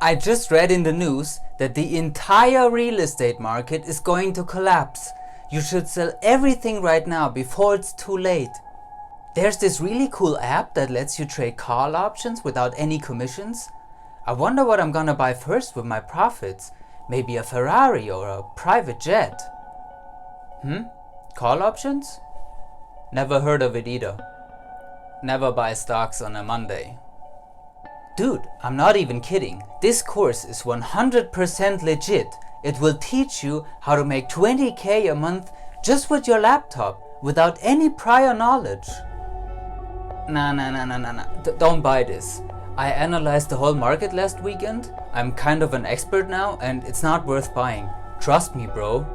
I just read in the news that the entire real estate market is going to collapse. You should sell everything right now before it's too late. There's this really cool app that lets you trade call options without any commissions. I wonder what I'm gonna buy first with my profits. Maybe a Ferrari or a private jet. Call options? Never heard of it either. Never buy stocks on a Monday. Dude, I'm not even kidding. This course is 100% legit. It will teach you how to make 20k a month just with your laptop without any prior knowledge. Nah. Don't buy this. I analyzed the whole market last weekend. I'm kind of an expert now and it's not worth buying. Trust me, bro.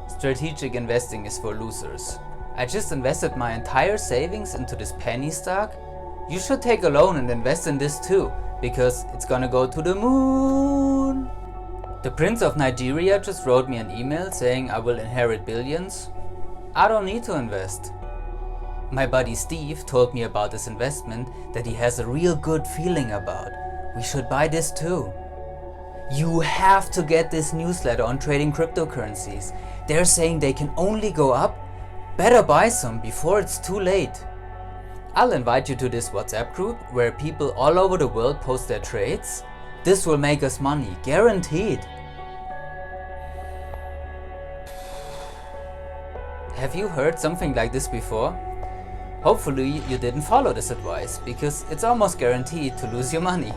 Strategic investing is for losers. I just invested my entire savings into this penny stock. You should take a loan and invest in this too, because it's gonna go to the moon. The Prince of Nigeria just wrote me an email saying I will inherit billions. I don't need to invest. My buddy Steve told me about this investment that he has a real good feeling about. We should buy this too. You have to get this newsletter on trading cryptocurrencies. They're saying they can only go up. Better buy some before it's too late. I'll invite you to this WhatsApp group where people all over the world post their trades. This will make us money, guaranteed. Have you heard something like this before? Hopefully you didn't follow this advice, because it's almost guaranteed to lose your money.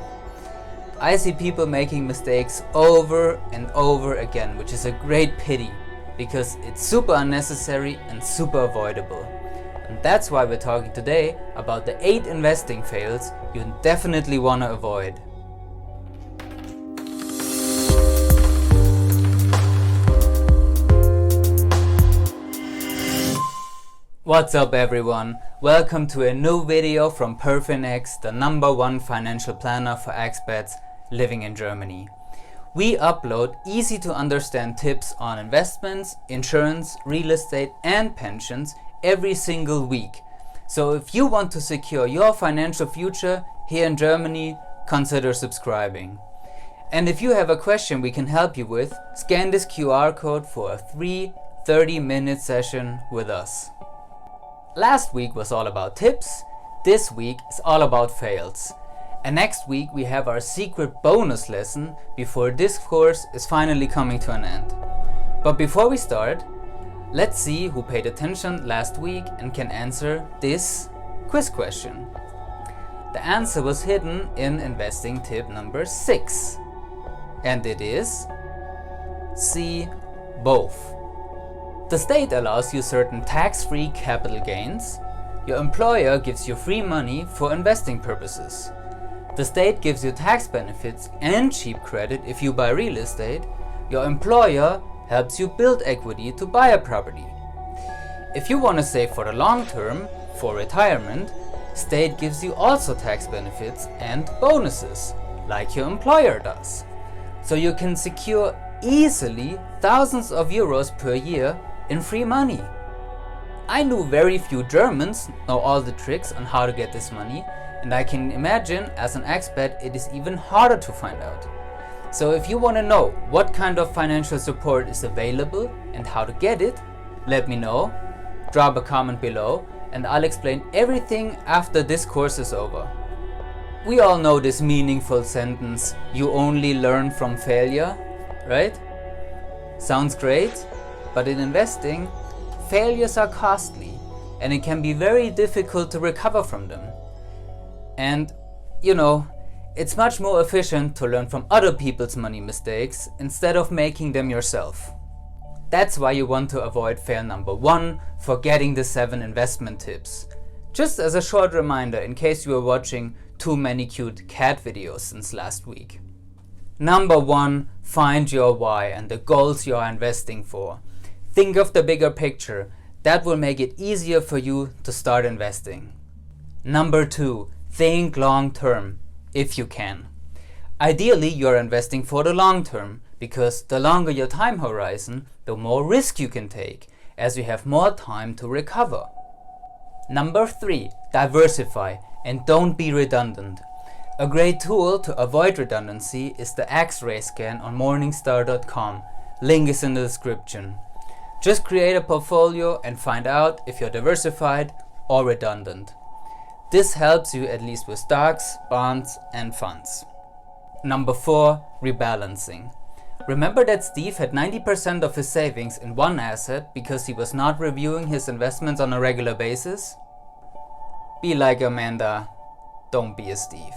I see people making mistakes over and over again, which is a great pity, because it's super unnecessary and super avoidable. And that's why we're talking today about the 8 investing fails you definitely want to avoid. What's up everyone? Welcome to a new video from PerFinEx, the #1 financial planner for expats living in Germany. We upload easy to understand tips on investments, insurance, real estate and pensions every single week. So if you want to secure your financial future here in Germany, consider subscribing. And if you have a question we can help you with, scan this QR code for a free 30-minute session with us. Last week was all about tips, this week is all about fails. And next week we have our secret bonus lesson before this course is finally coming to an end. But before we start, let's see who paid attention last week and can answer this quiz question. The answer was hidden in investing tip number 6. And it is C, both. The state allows you certain tax-free capital gains. Your employer gives you free money for investing purposes. The state gives you tax benefits and cheap credit if you buy real estate. Your employer helps you build equity to buy a property. If you want to save for the long term, for retirement, state gives you also tax benefits and bonuses, like your employer does. So you can secure easily thousands of euros per year in free money. I knew very few Germans know all the tricks on how to get this money, and I can imagine as an expat it is even harder to find out. So if you want to know what kind of financial support is available and how to get it, let me know, drop a comment below, and I'll explain everything after this course is over. We all know this meaningful sentence, you only learn from failure, right? Sounds great, but in investing, failures are costly and it can be very difficult to recover from them. And, you know, it's much more efficient to learn from other people's money mistakes instead of making them yourself. That's why you want to avoid fail number 1, forgetting the 7 investment tips. Just as a short reminder in case you were watching too many cute cat videos since last week. Number 1, find your why and the goals you are investing for. Think of the bigger picture. That will make it easier for you to start investing. Number 2, think long term, if you can. Ideally, you're investing for the long term, because the longer your time horizon, the more risk you can take, as you have more time to recover. Number 3, diversify and don't be redundant. A great tool to avoid redundancy is the X-ray scan on morningstar.com. Link is in the description. Just create a portfolio and find out if you're diversified or redundant. This helps you at least with stocks, bonds and funds. Number 4. Rebalancing. Remember that Steve had 90% of his savings in one asset because he was not reviewing his investments on a regular basis? Be like Amanda, don't be a Steve.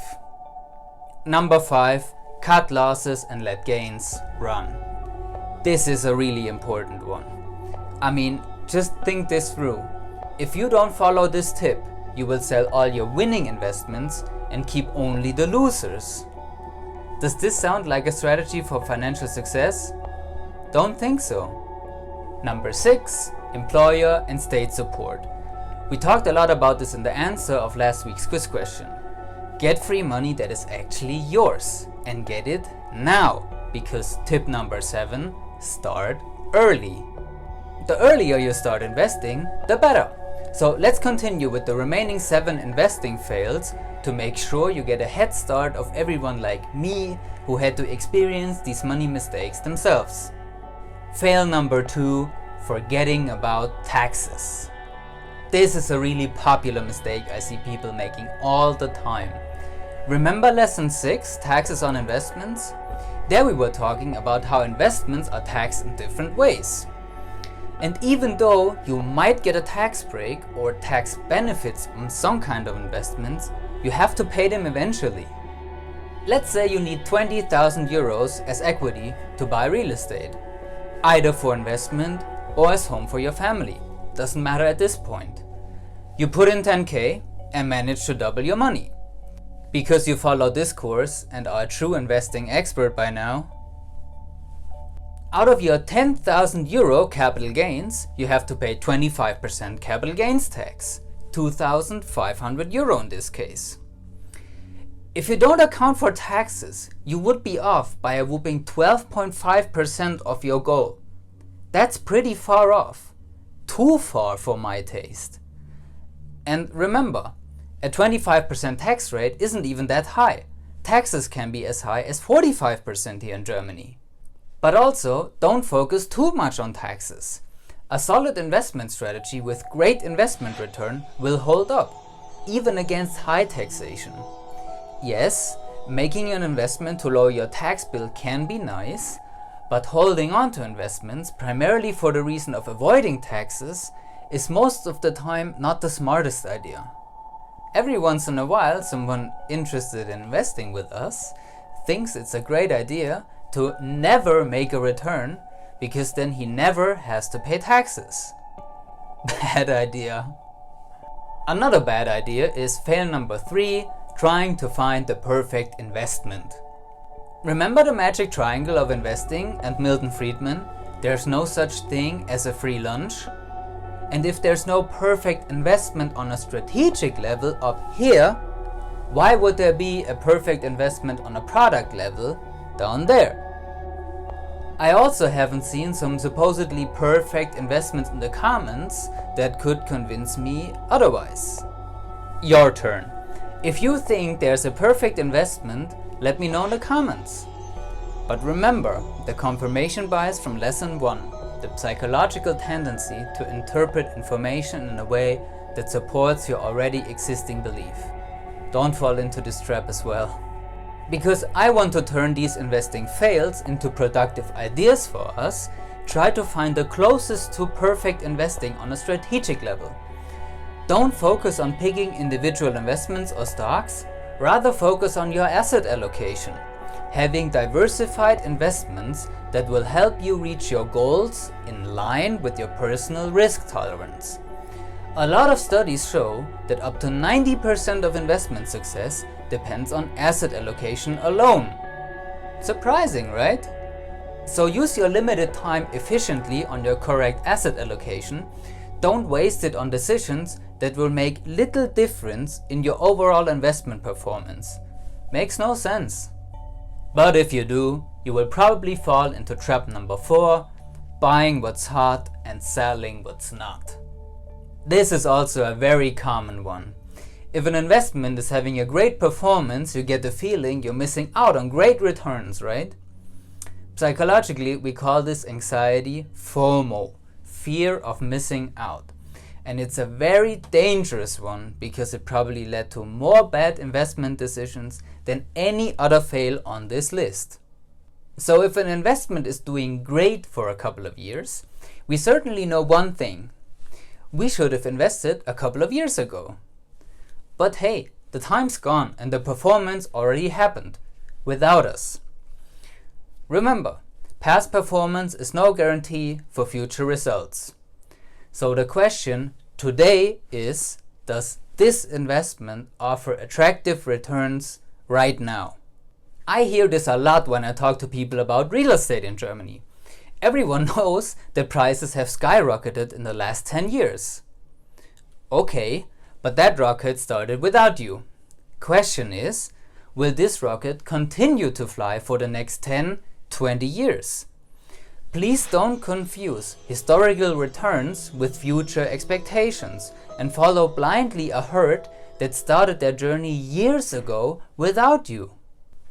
Number 5. Cut losses and let gains run. This is a really important one. I mean, just think this through. If you don't follow this tip, you will sell all your winning investments and keep only the losers. Does this sound like a strategy for financial success? Don't think so. Number 6. Employer and state support. We talked a lot about this in the answer of last week's quiz question. Get free money that is actually yours and get it now, because tip number 7, start early. The earlier you start investing, the better. So let's continue with the remaining 7 investing fails to make sure you get a head start of everyone like me who had to experience these money mistakes themselves. Fail number 2, forgetting about taxes. This is a really popular mistake I see people making all the time. Remember lesson 6, taxes on investments? There we were talking about how investments are taxed in different ways. And even though you might get a tax break or tax benefits on some kind of investments, you have to pay them eventually. Let's say you need 20,000 euros as equity to buy real estate, either for investment or as home for your family. Doesn't matter at this point. You put in 10k and manage to double your money. Because you follow this course and are a true investing expert by now, out of your 10,000 euro capital gains, you have to pay 25% capital gains tax, 2,500 euro in this case. If you don't account for taxes, you would be off by a whooping 12.5% of your goal. That's pretty far off. Too far for my taste. And remember, a 25% tax rate isn't even that high. Taxes can be as high as 45% here in Germany. But also, don't focus too much on taxes. A solid investment strategy with great investment return will hold up, even against high taxation. Yes, making an investment to lower your tax bill can be nice, but holding on to investments primarily for the reason of avoiding taxes is most of the time not the smartest idea. Every once in a while, someone interested in investing with us thinks it's a great idea to never make a return because then he never has to pay taxes. Bad idea. Another bad idea is fail number 3, trying to find the perfect investment. Remember the magic triangle of investing and Milton Friedman? There's no such thing as a free lunch. And if there's no perfect investment on a strategic level up here, why would there be a perfect investment on a product level down there? I also haven't seen some supposedly perfect investments in the comments that could convince me otherwise. Your turn. If you think there's a perfect investment, let me know in the comments. But remember the confirmation bias from lesson 1. The psychological tendency to interpret information in a way that supports your already existing belief. Don't fall into this trap as well. Because I want to turn these investing fails into productive ideas for us, try to find the closest to perfect investing on a strategic level. Don't focus on picking individual investments or stocks, rather focus on your asset allocation. Having diversified investments that will help you reach your goals in line with your personal risk tolerance. A lot of studies show that up to 90% of investment success depends on asset allocation alone. Surprising, right? So use your limited time efficiently on your correct asset allocation. Don't waste it on decisions that will make little difference in your overall investment performance. Makes no sense. But if you do, you will probably fall into trap number 4, buying what's hot and selling what's not. This is also a very common one. If an investment is having a great performance, you get the feeling you're missing out on great returns, right? Psychologically, we call this anxiety FOMO, fear of missing out. And it's a very dangerous one because it probably led to more bad investment decisions than any other fail on this list. So if an investment is doing great for a couple of years, we certainly know one thing. We should have invested a couple of years ago. But hey, the time's gone and the performance already happened without us. Remember, past performance is no guarantee for future results. So the question today is, does this investment offer attractive returns right now? I hear this a lot when I talk to people about real estate in Germany. Everyone knows that prices have skyrocketed in the last 10 years. Okay, but that rocket started without you. Question is, will this rocket continue to fly for the next 10, 20 years? Please don't confuse historical returns with future expectations and follow blindly a herd that started their journey years ago without you.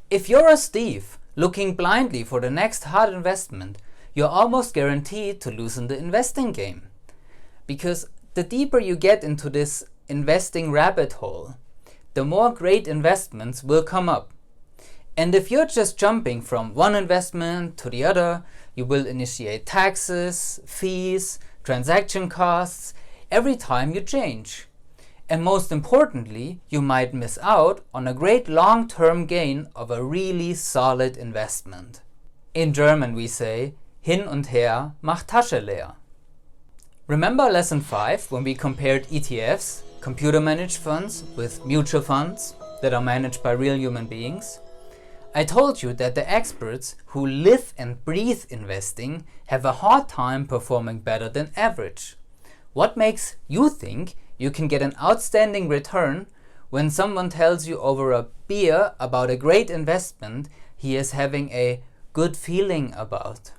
If you're a Steve looking blindly for the next hard investment, you're almost guaranteed to lose in the investing game. Because the deeper you get into this investing rabbit hole, the more great investments will come up. And if you're just jumping from one investment to the other, you will initiate taxes, fees, transaction costs every time you change. And most importantly, you might miss out on a great long-term gain of a really solid investment. In German we say, hin und her macht Tasche leer. Remember lesson 5 when we compared ETFs, computer-managed funds, with mutual funds that are managed by real human beings? I told you that the experts who live and breathe investing have a hard time performing better than average. What makes you think you can get an outstanding return when someone tells you over a beer about a great investment he is having a good feeling about?